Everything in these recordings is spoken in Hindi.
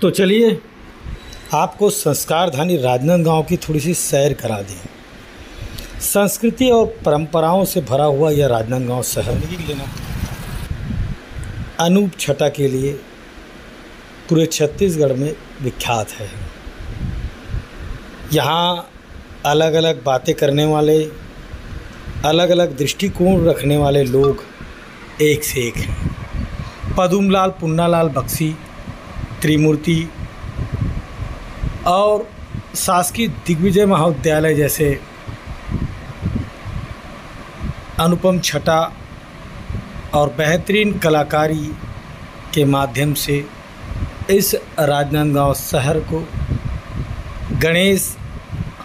तो चलिए आपको संस्कारधानी राजनांदगांव की थोड़ी सी सैर करा दें। संस्कृति और परंपराओं से भरा हुआ यह राजनांदगांव शहर अनूप छटा के लिए पूरे छत्तीसगढ़ में विख्यात है। यहाँ अलग अलग बातें करने वाले, अलग अलग दृष्टिकोण रखने वाले लोग एक से एक हैं। पदुमलाल पुन्नालाल बख्शी, त्रिमूर्ति और शासकीय दिग्विजय महाविद्यालय जैसे अनुपम छटा और बेहतरीन कलाकारी के माध्यम से इस राजनांदगांव शहर को गणेश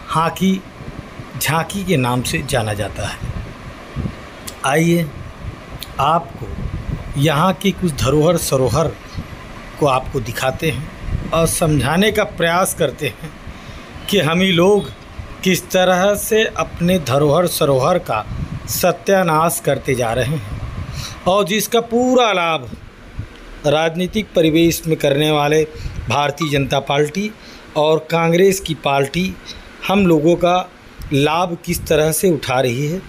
हाकी झांकी के नाम से जाना जाता है। आइए आपको यहाँ की कुछ धरोहर सरोहर को आपको दिखाते हैं और समझाने का प्रयास करते हैं कि हम ही लोग किस तरह से अपने धरोहर सरोहर का सत्यानाश करते जा रहे हैं और जिसका पूरा लाभ राजनीतिक परिवेश में करने वाले भारतीय जनता पार्टी और कांग्रेस की पार्टी हम लोगों का लाभ किस तरह से उठा रही है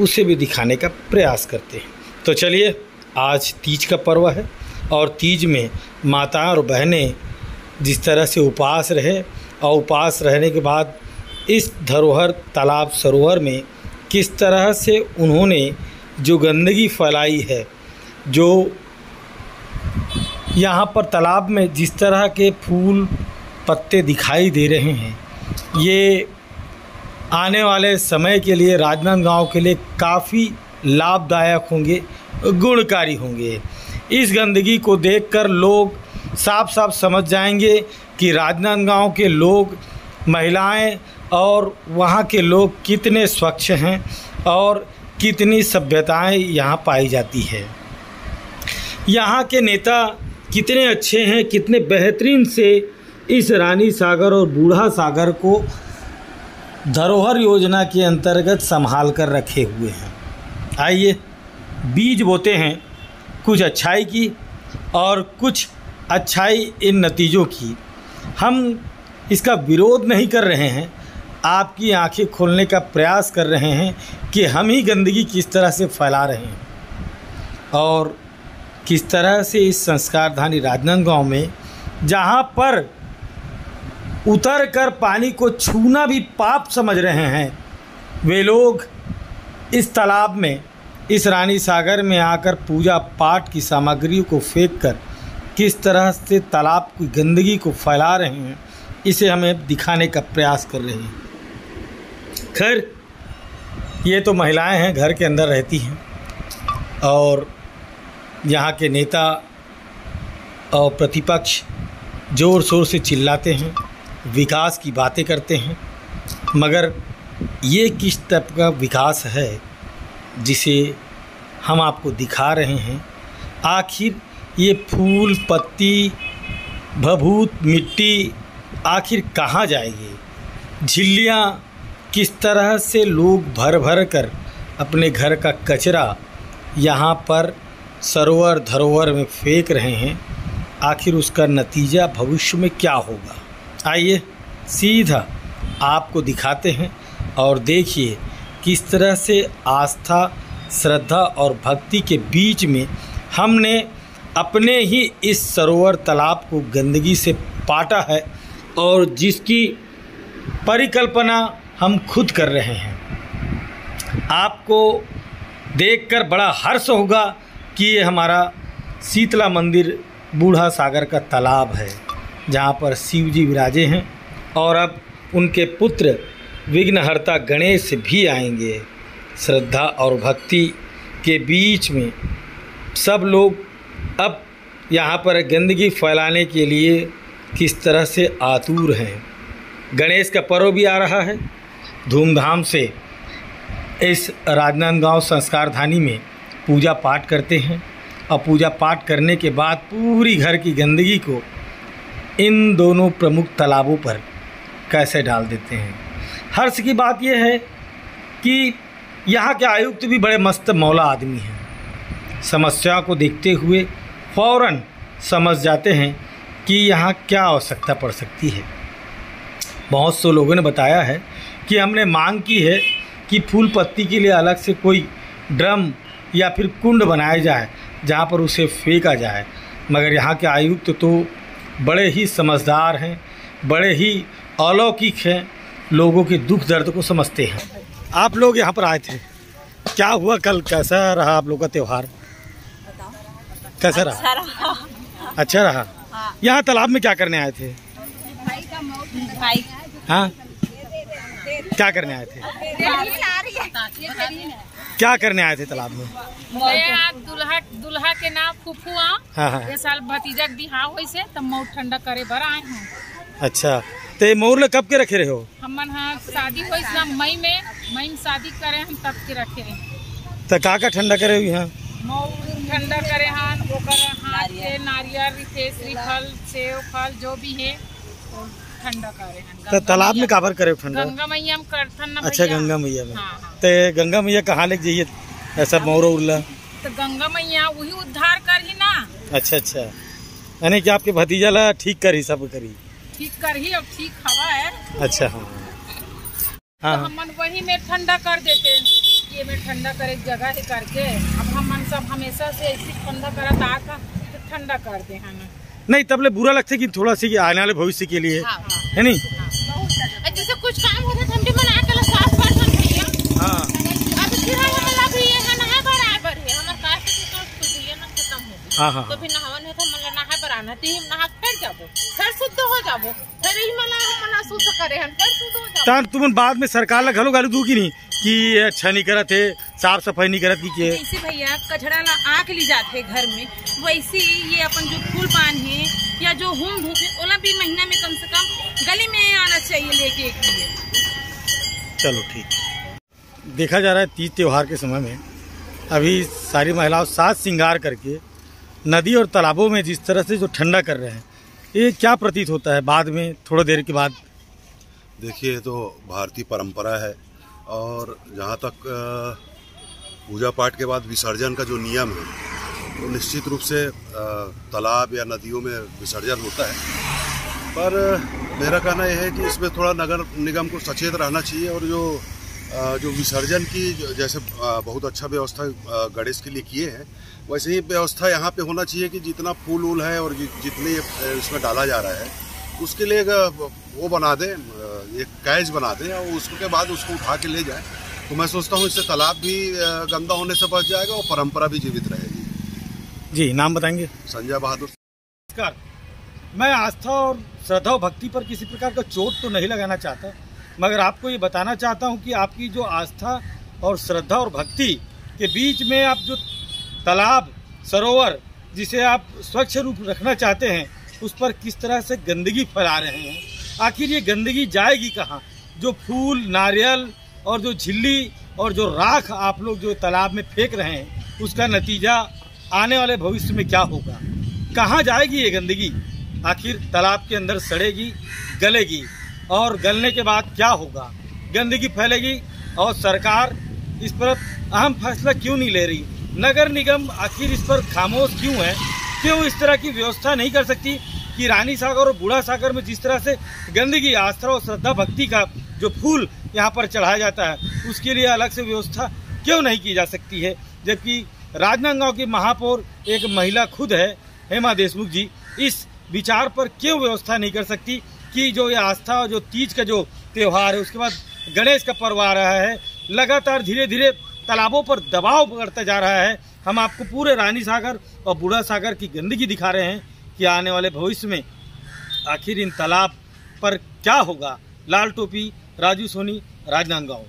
उसे भी दिखाने का प्रयास करते हैं। तो चलिए, आज तीज का पर्व है और तीज में माताएं और बहनें जिस तरह से उपवास रहे और उपवास रहने के बाद इस धरोहर तालाब सरोवर में किस तरह से उन्होंने जो गंदगी फैलाई है, जो यहाँ पर तालाब में जिस तरह के फूल पत्ते दिखाई दे रहे हैं, ये आने वाले समय के लिए राजनांदगांव के लिए काफ़ी लाभदायक होंगे, गुणकारी होंगे। इस गंदगी को देखकर लोग साफ साफ समझ जाएंगे कि राजनांदगांव के लोग, महिलाएं और वहाँ के लोग कितने स्वच्छ हैं और कितनी सभ्यताएं यहाँ पाई जाती है। यहाँ के नेता कितने अच्छे हैं, कितने बेहतरीन से इस रानी सागर और बूढ़ा सागर को धरोहर योजना के अंतर्गत संभाल कर रखे हुए हैं। आइए बीज बोते हैं कुछ अच्छाई की और कुछ अच्छाई इन नतीजों की। हम इसका विरोध नहीं कर रहे हैं, आपकी आंखें खोलने का प्रयास कर रहे हैं कि हम ही गंदगी किस तरह से फैला रहे हैं और किस तरह से इस संस्कारधानी राजनांदगांव में, जहां पर उतर कर पानी को छूना भी पाप समझ रहे हैं, वे लोग इस तालाब में, इस रानी सागर में आकर पूजा पाठ की सामग्रियों को फेंक कर किस तरह से तालाब की गंदगी को फैला रहे हैं, इसे हमें दिखाने का प्रयास कर रहे हैं। खैर, ये तो महिलाएं हैं, घर के अंदर रहती हैं और यहाँ के नेता और प्रतिपक्ष ज़ोर शोर से चिल्लाते हैं, विकास की बातें करते हैं, मगर ये किस टाइप का विकास है जिसे हम आपको दिखा रहे हैं। आखिर ये फूल पत्ती भभूत मिट्टी आखिर कहाँ जाएगी? झिल्लियाँ किस तरह से लोग भर भर कर अपने घर का कचरा यहाँ पर सरोवर धरोहर में फेंक रहे हैं, आखिर उसका नतीजा भविष्य में क्या होगा? आइए सीधा आपको दिखाते हैं और देखिए किस तरह से आस्था, श्रद्धा और भक्ति के बीच में हमने अपने ही इस सरोवर तालाब को गंदगी से पाटा है और जिसकी परिकल्पना हम खुद कर रहे हैं। आपको देखकर बड़ा हर्ष होगा कि ये हमारा शीतला मंदिर बूढ़ा सागर का तालाब है, जहाँ पर शिव जी विराजे हैं और अब उनके पुत्र विघ्नहर्ता गणेश भी आएंगे। श्रद्धा और भक्ति के बीच में सब लोग अब यहाँ पर गंदगी फैलाने के लिए किस तरह से आतुर हैं। गणेश का पर्व भी आ रहा है, धूमधाम से इस राजनांदगांव संस्कारधानी में पूजा पाठ करते हैं और पूजा पाठ करने के बाद पूरी घर की गंदगी को इन दोनों प्रमुख तालाबों पर कैसे डाल देते हैं। हर्ष की बात यह है कि यहाँ के आयुक्त भी बड़े मस्त मौला आदमी हैं। समस्या को देखते हुए फ़ौरन समझ जाते हैं कि यहाँ क्या आवश्यकता पड़ सकती है। बहुत से लोगों ने बताया है कि हमने मांग की है कि फूल पत्ती के लिए अलग से कोई ड्रम या फिर कुंड बनाया जाए जहाँ पर उसे फेंका जाए, मगर यहाँ के आयुक्त तो बड़े ही समझदार हैं, बड़े ही अलौकिक हैं, लोगों के दुख दर्द को समझते हैं। आप लोग यहाँ पर आए थे, क्या हुआ कल, कैसा रहा आप लोग का त्यौहार? कैसा रहा? अच्छा रहा। यहाँ तालाब में क्या करने आए थे? हाँ, क्या करने आए थे? क्या करने आए थे तालाब में? दुल्हा के नाम फुफुआ। हाँ। ये साल भतीजा के बिहाव हुई से तब मऊ ठंडा करे भर आए हैं। अच्छा, तो मोर कब के रखे रहे हो? हमन हाँ शादी हुई ना मई में शादी करे हम तब के रखे रहे। तो का ठंडा करे हुई यहाँ? मऊ ठंडा करे हाथ के नारियल श्रीफल सेव फल जो भी है ठंडा करे। तो तालाब में काबर करे ठंडा? गंगा मैया में करथन ना। अच्छा, गंगा मैया में। हाँ। तो गंगा मैया कहाँ लेके जाइए ऐसा मोर उड़ला? तो गंगा मैया वही उद्धार कर ही ना। अच्छा, यानी कि आपके भतीजा ला ठीक कर ही, सब करी ठीक कर ही, अब ठीक हवा है। अच्छा, हाँ। तो हमन वही में ठंडा कर देते, ये में ठंडा करे जगह है करके। अब हमन सब हमेशा से ऐसी ठंडा करत आका तो ठंडा कर दे है ना। नहीं तब ले बुरा लगता है कि थोड़ा सी आने वाले भविष्य के लिए। हाँ, है नहीं? जैसे कुछ काम होता है हम भी मना के साफ कर भैया। हाँ। अब फिर हम लग रही है ना बराबर है हमार कास्ट की तो खुदिया ना खत्म हो गई। हाँ। तो फिर नहावन है तो मन नहा बराना ती हम नहा फिर जाबो, फिर शुद्ध हो जाबो, फिर ही मना शुद्ध करे हम फिर शुद्ध हो जाबो। तुम बाद में सरकार ला घलो गाली दू की नहीं कि अच्छा नहीं करत है, साफ सफाई नहीं करत की? जैसे भैया कचरा ला आग ली जाते घर में, वैसे ये अपन जो फूल पान है या जो होम धूप है ओला भी महीना में कम से कम गली में आना चाहिए लेके एक लिए। चलो ठीक। देखा जा रहा है तीज त्योहार के समय में अभी सारी महिलाओं साज श्रृंगार करके नदी और तालाबों में जिस तरह से जो ठंडा कर रहे हैं, ये क्या प्रतीत होता है बाद में, थोड़ा देर के बाद? देखिए, तो भारतीय परंपरा है और जहाँ तक पूजा पाठ के बाद विसर्जन का जो नियम है तो निश्चित रूप से तालाब या नदियों में विसर्जन होता है। पर मेरा कहना यह है कि इसमें थोड़ा नगर निगम को सचेत रहना चाहिए और जो विसर्जन की जैसे बहुत अच्छा व्यवस्था गणेश के लिए किए हैं, वैसे ही व्यवस्था यहाँ पे होना चाहिए कि जितना फूल वूल है और जितने इसमें डाला जा रहा है उसके लिए वो बना दें, एक कैच बना दें और उसके बाद उसको उठा के ले जाएं। तो मैं सोचता हूँ इससे तालाब भी गंदा होने से बच जाएगा और परंपरा भी जीवित रहेगी। जी, नाम बताएंगे? संजय बहादुर। नमस्कार। मैं आस्था और श्रद्धा और भक्ति पर किसी प्रकार का चोट तो नहीं लगाना चाहता, मगर आपको ये बताना चाहता हूँ कि आपकी जो आस्था और श्रद्धा और भक्ति के बीच में आप जो तालाब सरोवर जिसे आप स्वच्छ रूप रखना चाहते हैं उस पर किस तरह से गंदगी फैला रहे हैं। आखिर ये गंदगी जाएगी कहाँ? जो फूल, नारियल और जो झिल्ली और जो राख आप लोग जो तालाब में फेंक रहे हैं उसका नतीजा आने वाले भविष्य में क्या होगा? कहाँ जाएगी ये गंदगी? आखिर तालाब के अंदर सड़ेगी, गलेगी और गलने के बाद क्या होगा? गंदगी फैलेगी और सरकार इस पर अहम फैसला क्यों नहीं ले रही? नगर निगम आखिर इस पर खामोश क्यों है? क्यों इस तरह की व्यवस्था नहीं कर सकती कि रानी सागर और बूढ़ा सागर में जिस तरह से गंदगी, आस्था और श्रद्धा भक्ति का जो फूल यहाँ पर चढ़ाया जाता है उसके लिए अलग से व्यवस्था क्यों नहीं की जा सकती है? जबकि राजनांदगांव की महापौर एक महिला खुद है, हेमा देशमुख जी, इस विचार पर क्यों व्यवस्था नहीं कर सकती कि जो ये आस्था और जो तीज का जो त्यौहार है उसके बाद गणेश का पर्व आ रहा है, लगातार धीरे धीरे तालाबों पर दबाव बढ़ता जा रहा है। हम आपको पूरे रानी सागर और बूढ़ा सागर की गंदगी दिखा रहे हैं कि आने वाले भविष्य में आखिर इन तालाब पर क्या होगा। लाल टोपी, राजू सोनी, राजनांदगांव।